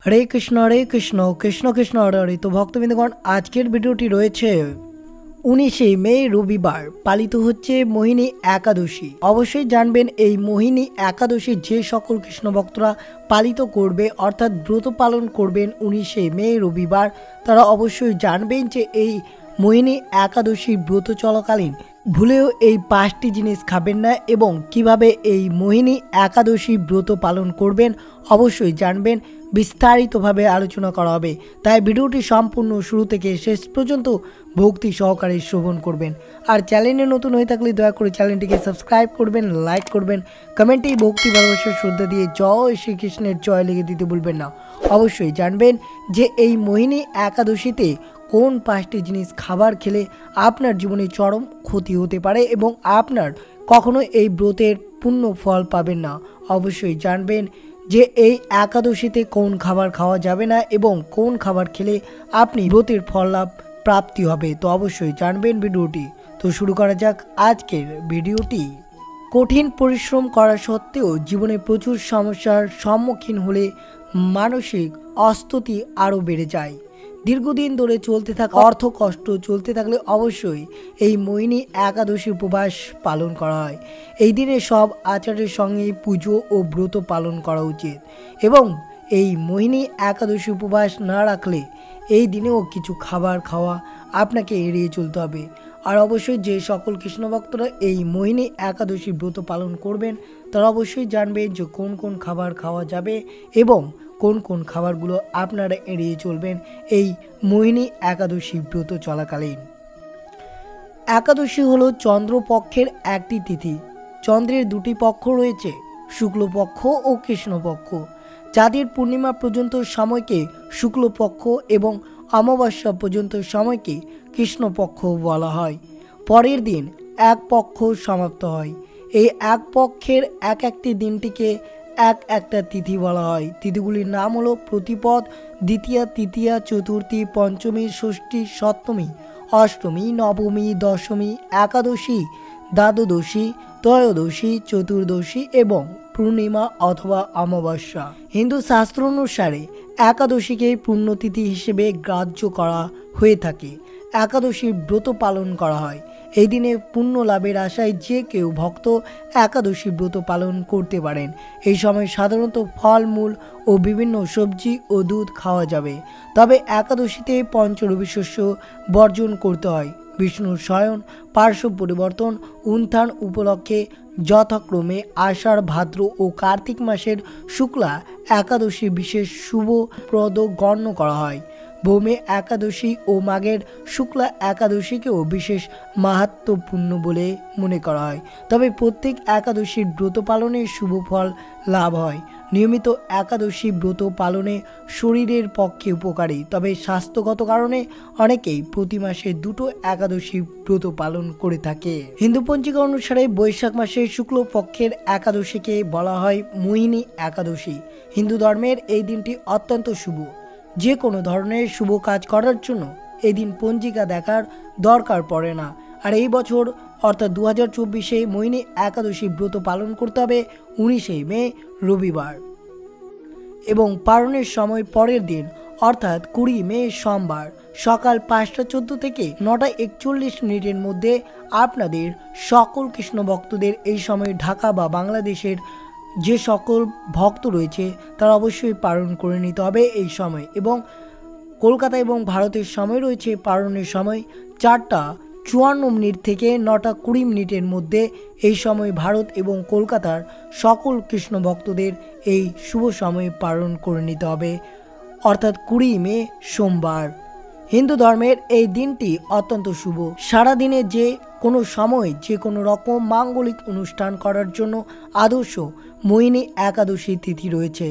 हरे कृष्ण कृष्ण कृष्ण हरे हरे। तो भक्तबिंदगण आजकेर भिडियोटी रयेछे 19 मे रविवार पालित होच्छे मोहिनी एकादशी। अवश्य जानबेन এই মোহিনী একাদশী যে সকল কৃষ্ণ ভক্তরা পালিত করবে অর্থাৎ ব্রত পালন করবেন 19 মে রবিবার, তারা অবশ্যই জানবেন যে এই মোহিনী একাদশী ব্রত চলাকালীন ভুলেও এই 5টি জিনিস খাবেন না এবং কিভাবে এই মোহিনী একাদশী ব্রত পালন করবেন অবশ্যই জানবেন। বিস্তারিতভাবে আলোচনা করা হবে, তাই ভিডিওটি সম্পূর্ণ শুরু থেকে শেষ পর্যন্ত ভক্তি সহকারে শ্রবণ করবেন। আর চ্যানেলে নতুন হয়ে থাকলে দয়া করে চ্যানেলটিকে সাবস্ক্রাইব করবেন, লাইক করবেন, কমেন্টে ভক্তি ভালোবাসা শ্রদ্ধা দিয়ে জয় শ্রীকৃষ্ণের জয় লিখে দিতে ভুলবেন না। অবশ্যই জানবেন যে এই মোহিনী একাদশীতে কোন 5টি জিনিস খাবার খেলে আপনার জীবনে চরম ক্ষতি হতে পারে এবং আপনার কখনো এই ব্রতের পূর্ণ ফল পাবেন না। অবশ্যই জানবেন যে এই একাদশীতে কোন খাবার খাওয়া যাবে না এবং কোন খাবার খেলে আপনি ব্রতের ফল লাভ প্রাপ্তি হবে। তো অবশ্যই জানবেন ভিডিওটি। তো শুরু করা যাক আজকের ভিডিওটি। কঠিন পরিশ্রম করা সত্ত্বেও জীবনে প্রচুর সমস্যার সম্মুখীন হলে মানসিক অস্বস্তি আরও বেড়ে যায়। দীর্ঘদিন ধরে চলতে থাকা অর্থ কষ্ট চলতে থাকলে অবশ্যই এই মোহিনী একাদশী উপবাস পালন করা হয়। এই দিনে সব আচারের সঙ্গে পুজো ও ব্রত পালন করা উচিত এবং এই মোহিনী একাদশী উপবাস না রাখলে এই দিনেও কিছু খাবার খাওয়া আপনাকে এড়িয়ে চলতে হবে। আর অবশ্যই যে সকল কৃষ্ণ ভক্তরা এই মোহিনী একাদশী ব্রত পালন করবেন তারা অবশ্যই জানবেন যে কোন কোন খাবার খাওয়া যাবে এবং কোন কোন খাবারগুলো আপনারা এড়িয়ে চলবেন এই মোহিনী একাদশী ব্রত চলাকালীন। একাদশী হলো চন্দ্রপক্ষের একটি তিথি। চন্দ্রের দুটি পক্ষ রয়েছে, শুক্লপক্ষ ও কৃষ্ণপক্ষ। যাদের পূর্ণিমা পর্যন্ত সময়কে শুক্লপক্ষ এবং অমাবস্যা পর্যন্ত সময়কে কৃষ্ণপক্ষ বলা হয়। পরের দিন এক পক্ষ সমাপ্ত হয়। এই এক পক্ষের একটি দিনটিকে একটা তিথি বলা হয়। তিথিগুলির নাম হলো প্রতিপদ, দ্বিতীয়া, তৃতীয়া, চতুর্থী, পঞ্চমী, ষষ্ঠী, সপ্তমী, অষ্টমী, নবমী, দশমী, একাদশী, দ্বাদশী, ত্রয়োদশী, চতুর্দশী এবং পূর্ণিমা অথবা অমাবস্যা। হিন্দু শাস্ত্র অনুসারে একাদশীকে পুণ্যতিথি হিসেবে গ্রাহ্য করা হয়ে থাকে। একাদশীর ব্রত পালন করা হয়। এই দিনে পুণ্য লাভের আশায় যে কেউ ভক্ত একাদশী ব্রত পালন করতে পারেন। এই সময় সাধারণত ফলমূল ও বিভিন্ন সবজি ও দুধ খাওয়া যাবে। তবে একাদশীতে পঞ্চরবি শস্য বর্জন করতে হয়। বিষ্ণুর শয়ন, পার্শ্ব পরিবর্তন, উত্থান উপলক্ষে যথাক্রমে আষাঢ়, ভাদ্র ও কার্তিক মাসের শুক্লা একাদশী বিশেষ শুভপ্রদ গণ্য করা হয়। ভৌমে একাদশী ও মাঘের শুক্লা একাদশীকেও বিশেষ মাহাত্ম্যপূর্ণ বলে মনে করা হয়। তবে প্রত্যেক একাদশীর ব্রত পালনে শুভ ফল লাভ হয়। নিয়মিত একাদশী ব্রত পালনে শরীরের পক্ষে উপকারী, তবে স্বাস্থ্যগত কারণে অনেকেই প্রতি মাসে 2টো একাদশী ব্রত পালন করে থাকে। হিন্দু পঞ্জিকা অনুসারে বৈশাখ মাসের শুক্লপক্ষের একাদশীকে বলা হয় মোহিনী একাদশী। হিন্দু ধর্মের এই দিনটি অত্যন্ত শুভ। যে কোনো ধরনের শুভ কাজ করার জন্য এই দিন পঞ্জিকা দেখার দরকার পড়ে না। আর এই বছর অর্থাৎ 2024-এ মোহিনী একাদশী ব্রত পালন করতে হবে 19 মে রবিবার এবং পালনের সময় পরের দিন অর্থাৎ 20 মে সোমবার সকাল 5টা 14 থেকে 9টা 41 মিনিটের মধ্যে। আপনাদের সকল কৃষ্ণ ভক্তদের এই সময় ঢাকা বা বাংলাদেশের যে সকল ভক্ত রয়েছে তারা অবশ্যই পালন করে নিতে হবে এই সময়। এবং কলকাতা এবং ভারতের সময় রয়েছে পালনের সময় 4টা 54 মিনিট থেকে 9টা 20 মিনিটের মধ্যে। এই সময় ভারত এবং কলকাতার সকল কৃষ্ণ ভক্তদের এই শুভ সময়ে পালন করে নিতে হবে অর্থাৎ 20 মে সোমবার। হিন্দু ধর্মের এই দিনটি অত্যন্ত শুভ। সারাদিনে যে কোনো সময় যে কোনো রকম মাঙ্গলিক অনুষ্ঠান করার জন্য আদর্শ মোহিনী একাদশী তিথি রয়েছে।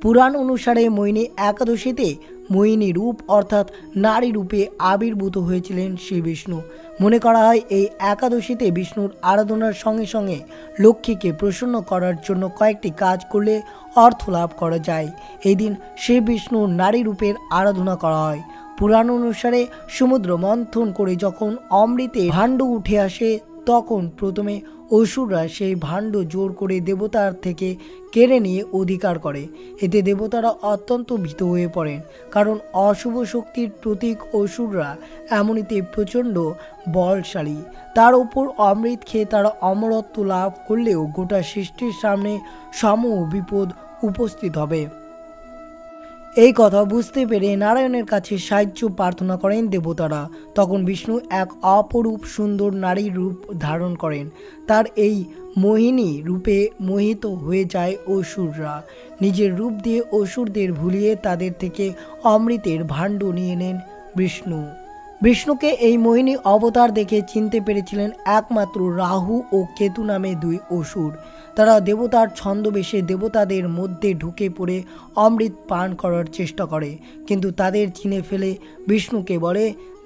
পুরাণ অনুসারে মোহিনী একাদশীতে মোহিনী রূপ অর্থাৎ নারী রূপে আবির্ভূত হয়েছিলেন শ্রী বিষ্ণু। মনে করা হয় এই একাদশীতে বিষ্ণুর আরাধনার সঙ্গে সঙ্গে লক্ষ্মীকে প্রসন্ন করার জন্য কয়েকটি কাজ করলে অর্থ লাভ করা যায়। এই দিন শ্রী বিষ্ণুর নারী রূপের আরাধনা করা হয়। পুরাণ অনুসারে সমুদ্র মন্থন করে যখন অমৃতে ভাণ্ড উঠে আসে তখন প্রথমে অসুররা সেই ভাণ্ড জোর করে দেবতার থেকে কেড়ে নিয়ে অধিকার করে। এতে দেবতারা অত্যন্ত ভীত হয়ে পড়েন, কারণ অশুভ শক্তির প্রতীক অসুররা এমনিতে প্রচণ্ড বলশালী। তার উপর অমৃত খেয়ে তারা অমরত্ব লাভ করলেও গোটা সৃষ্টির সামনে সমূহ বিপদ উপস্থিত হবে। এই কথা বুঝতে পেরে নারায়ণের কাছে সাহায্য প্রার্থনা করেন দেবতারা। তখন বিষ্ণু এক অপরূপ সুন্দর নারীর রূপ ধারণ করেন। তার এই মোহিনী রূপে মোহিত হয়ে যায় অসুররা। নিজের রূপ দিয়ে অসুরদের ভুলিয়ে তাদের থেকে অমৃতের ভাণ্ড নিয়ে নেন বিষ্ণু। বিষ্ণুকে এই মোহিনী অবতার দেখে চিনতে পেরেছিলেন একমাত্র রাহু ও কেতু নামে দুই অসুর। তারা দেবতার ছন্দবেশে দেবতাদের মধ্যে ঢুকে পড়ে অমৃত পান করার চেষ্টা করে, কিন্তু তাদের চিনে ফেলে বিষ্ণুকে বলে,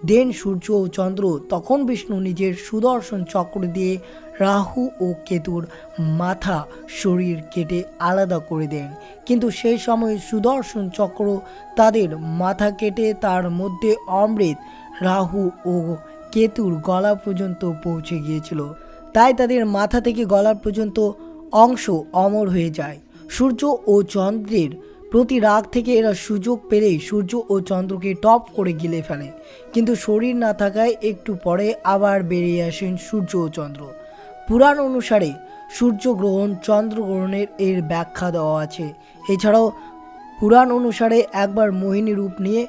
দেন সূর্য ও চন্দ্র। তখন বিষ্ণু নিজের সুদর্শন চক্র দিয়ে রাহু ও কেতুর মাথা শরীর কেটে আলাদা করে দেন, কিন্তু সেই সময় সুদর্শন চক্র তাদের মাথা কেটে তার মধ্যে অমৃত রাহু ও কেতুর গলা পর্যন্ত পৌঁছে গিয়েছিল। তাই তাদের মাথা থেকে গলা পর্যন্ত অংশ অমর হয়ে যায়। সূর্য ও চন্দ্রের প্রতি রাগ থেকে এরা সুযোগ পেলেই সূর্য ও চন্দ্রকে টপ করে গিলে ফেলে, কিন্তু শরীর না থাকায় একটু পরে আবার বেরিয়ে আসেন সূর্য ও চন্দ্র। পুরাণ অনুসারে সূর্যগ্রহণ চন্দ্রগ্রহণের এর ব্যাখ্যা দেওয়া আছে। এছাড়াও পুরাণ অনুসারে একবার মোহিনী রূপ নিয়ে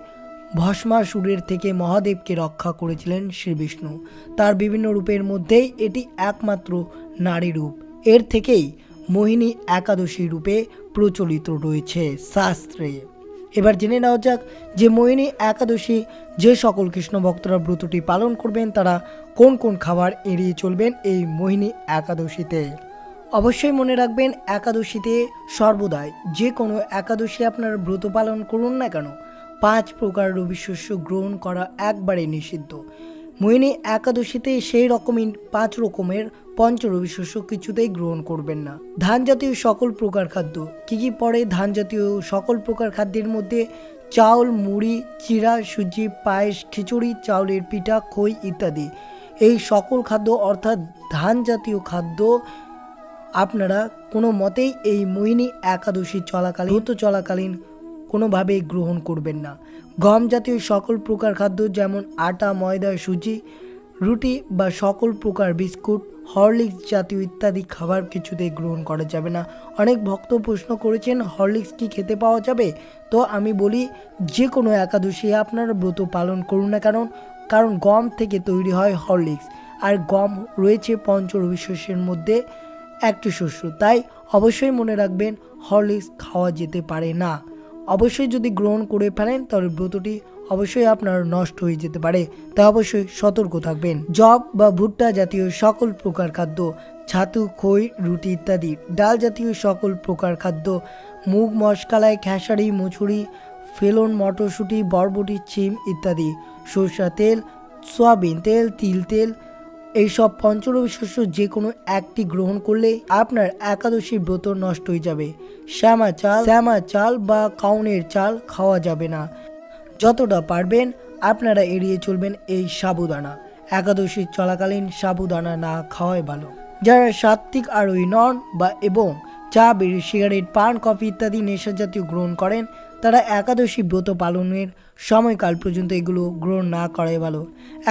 ভস্মাসুরের থেকে মহাদেবকে রক্ষা করেছিলেন শ্রী বিষ্ণু। তার বিভিন্ন রূপের মধ্যেই এটি একমাত্র নারী রূপ। এর থেকেই মোহিনী একাদশী রূপে প্রচলিত রয়েছে শাস্ত্রে। এবার জেনে নেওয়া যাক যে মোহিনী একাদশী যে সকল কৃষ্ণ ভক্তরা ব্রতটি পালন করবেন তারা কোন কোন খাবার এড়িয়ে চলবেন এই মোহিনী একাদশীতে। অবশ্যই মনে রাখবেন, একাদশীতে সর্বদাই যে কোনো একাদশী আপনার ব্রত পালন করুন না কেন 5 প্রকার রবি শস্য গ্রহণ করা একবারে নিষিদ্ধ। মোহিনী একাদশীতে সেই রকমই 5 রকমের পঞ্চরবি শস্য কিছুতেই গ্রহণ করবেন না। ধান জাতীয় সকল প্রকার খাদ্য কি কি পড়ে? ধান জাতীয় সকল প্রকার খাদ্যের মধ্যে চাউল, মুড়ি, চিড়া, সুজি, পায়েস, খিচুড়ি, চাউলের পিঠা, খই ইত্যাদি। এই সকল খাদ্য অর্থাৎ ধান জাতীয় খাদ্য আপনারা কোনো মতেই এই মোহিনী একাদশী চলাকালীন কোনোভাবেই গ্রহণ করবেন না। গম জাতীয় সকল প্রকার খাদ্য যেমন আটা, ময়দা, সুজি, রুটি বা সকল প্রকার বিস্কুট, হরলিক্স জাতীয় ইত্যাদি খাবার কিছুতেই গ্রহণ করা যাবে না। অনেক ভক্ত প্রশ্ন করেছেন হরলিক্স কি খেতে পাওয়া যাবে? তো আমি বলি যে কোনো একাদশী আপনারা ব্রত পালন করুন না, কারণ গম থেকে তৈরি হয় হরলিক্স, আর গম রয়েছে পঞ্চরবি শস্যের মধ্যে একটি শস্য। তাই অবশ্যই মনে রাখবেন হরলিক্স খাওয়া যেতে পারে না। অবশ্যই যদি গ্রহণ করে ফেলেন তাহলে ব্রতটি অবশ্যই আপনার নষ্ট হয়ে যেতে পারে, তাই অবশ্যই সতর্ক থাকবেন। জব বা ভুট্টা জাতীয় সকল প্রকার খাদ্য, ছাতু, খই, রুটি ইত্যাদি, ডাল জাতীয় সকল প্রকার খাদ্য, মুগ, মশকালাই, খেসারি, মুচুরি, ফেলন, মটরশুঁটি, বরবটি, শিম ইত্যাদি, সরষা তেল, সয়াবিন তেল, তিল তেল, এইসব পঞ্চরবি শস্য যে কোনো একটি গ্রহণ করলে আপনার একাদশী ব্রত নষ্ট হয়ে যাবে। শ্যামা চাল বা কাউনের চাল খাওয়া যাবে না। যতটা পারবেন আপনারা এড়িয়ে চলবেন এই সাবুদানা। একাদশী চলাকালীন সাবুদানা না খাওয়াই ভালো। যারা সাত্ত্বিক আরোহী নন বা এবং চা, বিড়ি, সিগারেট, পান, কফি ইত্যাদি নেশা জাতীয় গ্রহণ করেন তারা একাদশী ব্রত পালনের সময়কাল পর্যন্ত এগুলো গ্রহণ না করাই ভালো।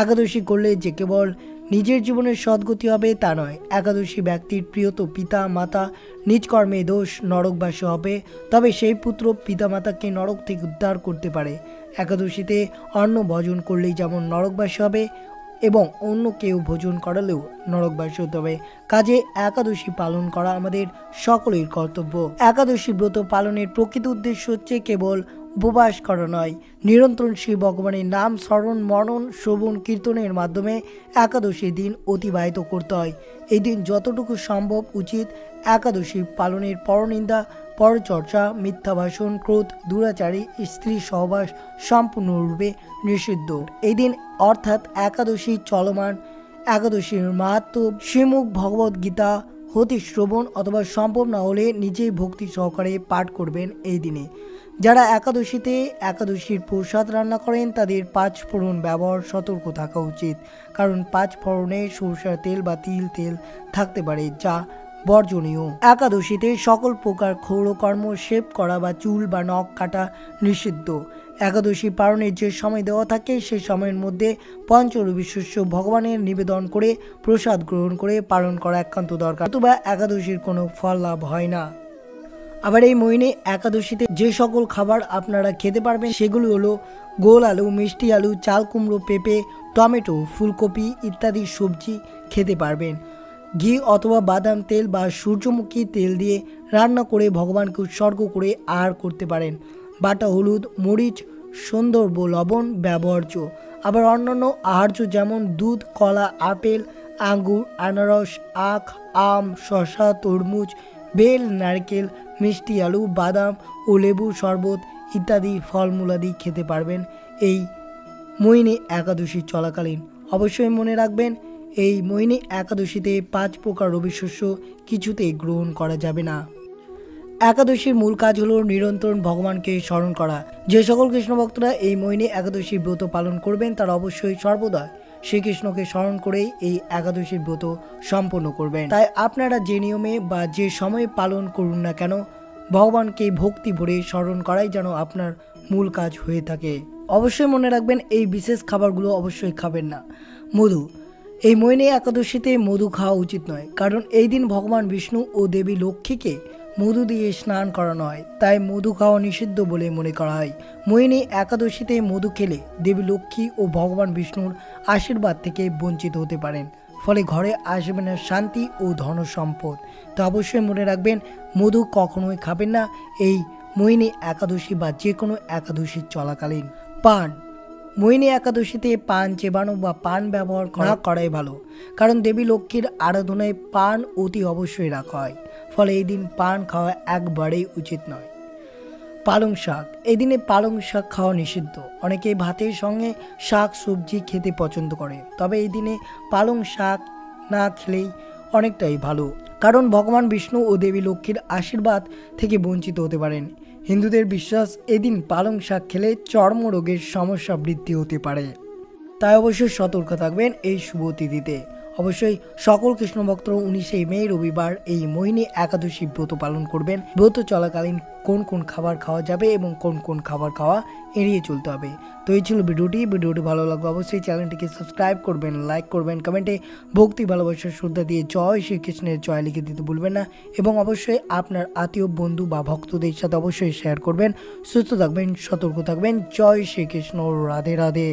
একাদশী করলে যে কেবল নিজের জীবনের সদ্গতি হবে তা নয়, একাদশী ব্যক্তির প্রিয়ত পিতা মাতা নিজ কর্মে দোষ নরকবাসী হবে, তবে সেই পুত্র পিতামাতাকে নরক থেকে উদ্ধার করতে পারে। একাদশীতে অন্ন ভোজন করলেই যেমন নরকবাসী হবে এবং অন্য কেউ ভোজন করালেও নরকবাসী হতে হবে। কাজে একাদশী পালন করা আমাদের সকলের কর্তব্য। একাদশী ব্রত পালনের প্রকৃত উদ্দেশ্য হচ্ছে কেবল উপবাস করা নয়, নিরন্তর শ্রী ভগবানের নাম স্মরণ, মনন, শ্রবণ, কীর্তনের মাধ্যমে একাদশীর দিন অতিবাহিত করতে হয়। এই দিন যতটুকু সম্ভব উচিত একাদশী পালনের পরনিন্দা, পরচর্চা, মিথ্যা ভাষণ, ক্রোধ, দুরাচারী, স্ত্রী সহবাস সম্পূর্ণরূপে নিষিদ্ধ। এই দিন অর্থাৎ একাদশী চলমান একাদশীর মাহাত্ম্য শ্রীমুখ ভগবদ গীতা হতে শ্রবণ অথবা সম্ভব না হলে নিজেই ভক্তি সহকারে পাঠ করবেন এই দিনে। যারা একাদশীতে একাদশীর প্রসাদ রান্না করেন তাদের 5 ফোড়ন ব্যবহার সতর্ক থাকা উচিত, কারণ 5 ফোড়নে সরষের তেল বা তিল তেল থাকতে পারে, যা বর্জনীয়। একাদশীতে সকল প্রকার ক্ষৌরকর্ম সেব করা বা চুল বা নখ কাটা নিষিদ্ধ। একাদশী পালনের যে সময় দেওয়া থাকে সেই সময়ের মধ্যে পঞ্চরবি শস্য ভগবানের নিবেদন করে প্রসাদ গ্রহণ করে পালন করা একান্ত দরকার, অথবা একাদশীর কোনো ফল লাভ হয় না। আবার এই মোহিনী একাদশীতে যে সকল খাবার আপনারা খেতে পারবেন সেগুলি হলো গোল আলু, মিষ্টি আলু, চাল কুমড়ো, পেঁপে, টমেটো, ফুলকপি ইত্যাদি সবজি খেতে পারবেন। ঘি অথবা বাদাম তেল বা সূর্যমুখী তেল দিয়ে রান্না করে ভগবানকে উৎসর্গ করে আহার করতে পারেন। বাটা হলুদ, মরিচ, সন্দর্ভ লবণ ব্যবহার্য। আবার অন্যান্য আহার্য যেমন দুধ, কলা, আপেল, আঙ্গুর, আনারস, আখ, আম, শসা, তরমুজ, বেল, নারকেল, মিষ্টি আলু, বাদাম ও লেবুর শরবত ইত্যাদি ফলমূলাদি খেতে পারবেন এই মোহিনী একাদশী চলাকালীন। অবশ্যই মনে রাখবেন, এই মোহিনী একাদশীতে 5 প্রকার রবি শস্য কিছুতেই গ্রহণ করা যাবে না। একাদশীর মূল কাজ হলো নিরন্তর ভগবানকে স্মরণ করা। যে সকল কৃষ্ণ ভক্তরা এই মোহিনী একাদশীর ব্রত পালন করবেন তারা অবশ্যই সর্বদা শ্রীকৃষ্ণকে স্মরণ করেই এই একাদশীর ব্রত সম্পন্ন করবেন। তাই আপনারা যে নিয়মে বা যে সময়ে পালন করুন না কেন, ভগবানকে ভক্তি ভরে স্মরণ করাই যেন আপনার মূল কাজ হয়ে থাকে। অবশ্যই মনে রাখবেন, এই বিশেষ খাবারগুলো অবশ্যই খাবেন না। মধু, এই মোহিনী একাদশীতে মধু খাওয়া উচিত নয়, কারণ এই দিন ভগবান বিষ্ণু ও দেবী লক্ষ্মীকে মধু দিয়ে স্নান করানো হয়, তাই মধু খাওয়া নিষিদ্ধ বলে মনে করা হয়। মোহিনী একাদশীতে মধু খেলে দেবী লক্ষ্মী ও ভগবান বিষ্ণুর আশীর্বাদ থেকে বঞ্চিত হতে পারেন, ফলে ঘরে আসবে না শান্তি ও ধন সম্পদ। তো অবশ্যই মনে রাখবেন, মধু কখনোই খাবেন না এই মোহিনী একাদশী বা যে কোনো একাদশীর চলাকালীন। পান, মোহিনী একাদশীতে পান চেবানো বা পান ব্যবহার করাই ভালো, কারণ দেবী লক্ষ্মীর আরাধনায় পান অতি অবশ্যই রাখা হয়, ফলে এই দিন পান খাওয়া একবারেই উচিত নয়। পালং শাক, এই দিনে পালং শাক খাওয়া নিষিদ্ধ। অনেকেই ভাতের সঙ্গে শাক সবজি খেতে পছন্দ করে, তবে এই দিনে পালং শাক না খেলেই অনেকটাই ভালো, কারণ ভগবান বিষ্ণু ও দেবী লক্ষ্মীর আশীর্বাদ থেকে বঞ্চিত হতে পারেন। হিন্দুদের বিশ্বাস, এদিন পালং শাক খেলে চর্মরোগের সমস্যা বৃদ্ধি হতে পারে, তাই অবশ্যই সতর্ক থাকবেন এই শুভ তিথিতে। অবশ্যই সকল কৃষ্ণ ভক্ত 19শে মে রবিবার এই মোহিনী একাদশী ব্রত পালন করবেন। ব্রত চলাকালীন কোন কোন খাবার খাওয়া যাবে এবং কোন কোন খাবার খাওয়া এড়িয়ে চলতে হবে। তো এই ছিল ভিডিওটি ভালো লাগবে অবশ্যই চ্যানেলটিকে সাবস্ক্রাইব করবেন, লাইক করবেন, কমেন্টে ভক্তি ভালোবাসা শ্রদ্ধা দিয়ে জয় শ্রীকৃষ্ণের জয় লিখে দিতে ভুলবেন না, এবং অবশ্যই আপনার আত্মীয় বন্ধু বা ভক্তদের সাথে অবশ্যই শেয়ার করবেন। সুস্থ থাকবেন, সতর্ক থাকবেন। জয় শ্রীকৃষ্ণ, রাধে রাধে।